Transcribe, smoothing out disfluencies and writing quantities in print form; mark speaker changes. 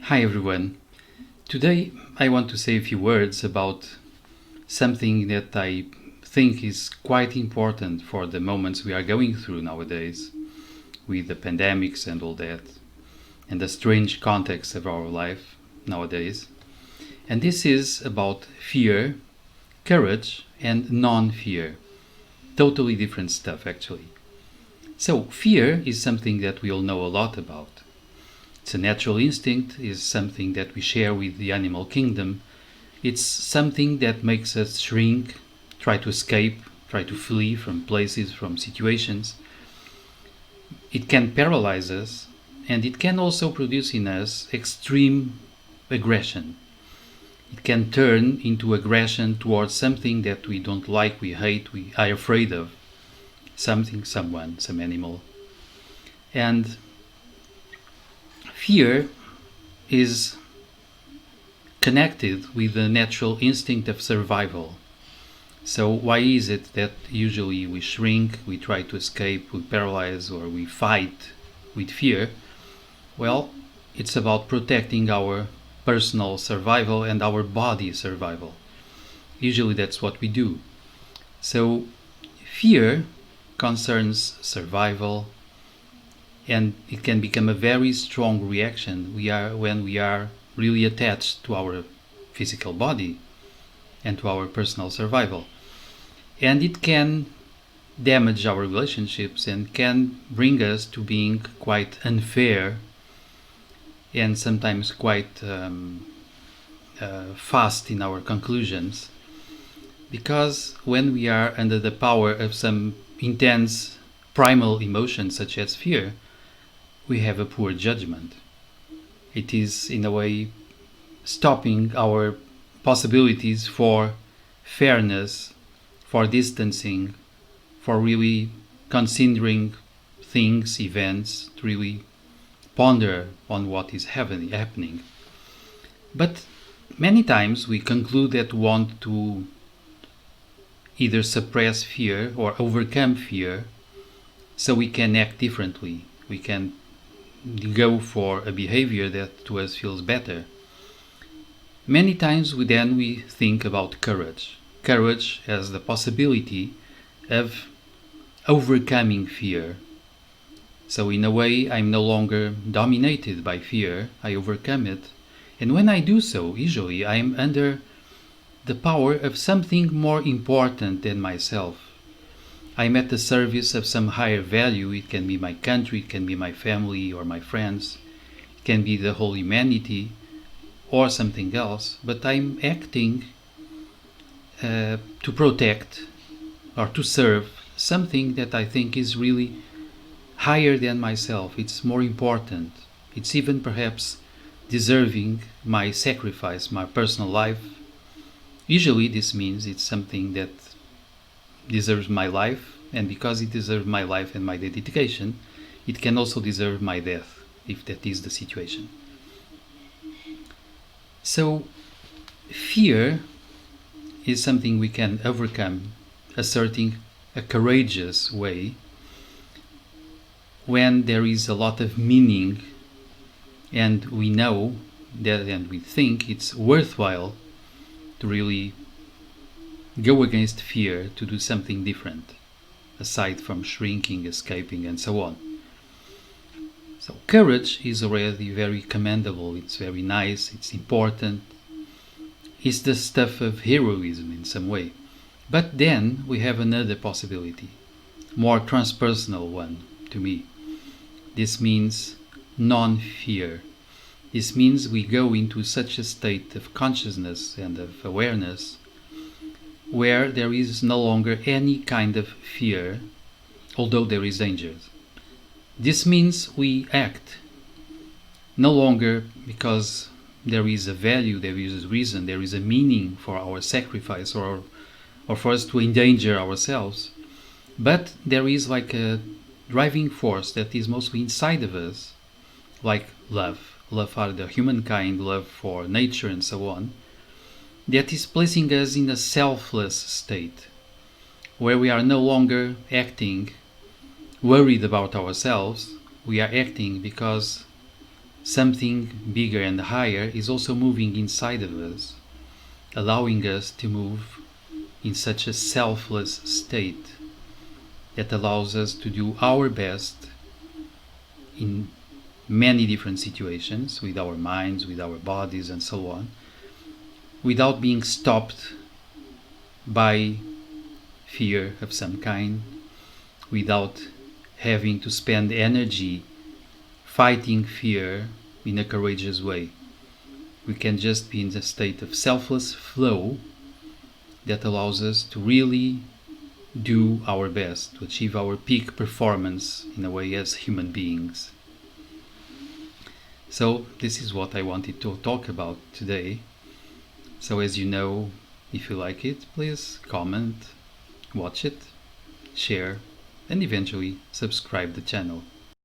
Speaker 1: Hi everyone. Today I want to say a few words about something that I think is quite important for the moments we are going through nowadays with the pandemics and all that and the strange context of our life nowadays. And this is about fear, courage and non-fear. Totally different stuff actually. So fear is something that we all know a lot about. It's a natural instinct, is something that we share with the animal kingdom. It's something that makes us shrink, try to escape, try to flee from places, from situations. It can paralyze us, and it can also produce in us extreme aggression. It can turn into aggression towards something that we don't like, we hate, we are afraid of. Something, someone, some animal. And fear is connected with the natural instinct of survival. So why is it that usually we shrink, we try to escape, we paralyze, or we fight with fear? Well, it's about protecting our personal survival and our body survival. Usually that's what we do. So fear concerns survival, and it can become a very strong reaction when we are really attached to our physical body and to our personal survival. And it can damage our relationships and can bring us to being quite unfair and sometimes quite fast in our conclusions, because when we are under the power of some intense primal emotion such as fear, we have a poor judgment. It is, in a way, stopping our possibilities for fairness, for distancing, for really considering things, events, to really ponder on what is happening. But many times we conclude that we want to either suppress fear or overcome fear so we can act differently. We can go for a behavior that to us feels better. Many times we think about courage. Courage as the possibility of overcoming fear. So in a way I'm no longer dominated by fear, I overcome it. And when I do so, usually I'm under the power of something more important than myself. I'm at the service of some higher value. It can be my country, it can be my family or my friends, it can be the whole humanity or something else, but I'm acting to protect or to serve something that I think is really higher than myself. It's more important. It's even perhaps deserving my sacrifice, my personal life. Usually this means it's something that deserves my life, and because it deserves my life and my dedication, it can also deserve my death, if that is the situation. So fear is something we can overcome asserting a courageous way when there is a lot of meaning and we know that and we think it's worthwhile to really go against fear, to do something different aside from shrinking, escaping and so on. So courage is already very commendable, it's very nice, it's important, it's the stuff of heroism in some way. But then we have another possibility, more transpersonal one to me. This means non-fear. This means we go into such a state of consciousness and of awareness where there is no longer any kind of fear, although there is danger. This means we act no longer because there is a value, there is a reason, there is a meaning for our sacrifice or for us to endanger ourselves, but there is like a driving force that is mostly inside of us, like love for the humankind, love for nature and so on, that is placing us in a selfless state where we are no longer acting worried about ourselves. We are acting because something bigger and higher is also moving inside of us, allowing us to move in such a selfless state that allows us to do our best in many different situations with our minds, with our bodies, and so on, without being stopped by fear of some kind, without having to spend energy fighting fear in a courageous way. We can just be in a state of selfless flow that allows us to really do our best, to achieve our peak performance in a way as human beings. So this is what I wanted to talk about today. So as you know, if you like it, please comment, watch it, share, and eventually subscribe the channel.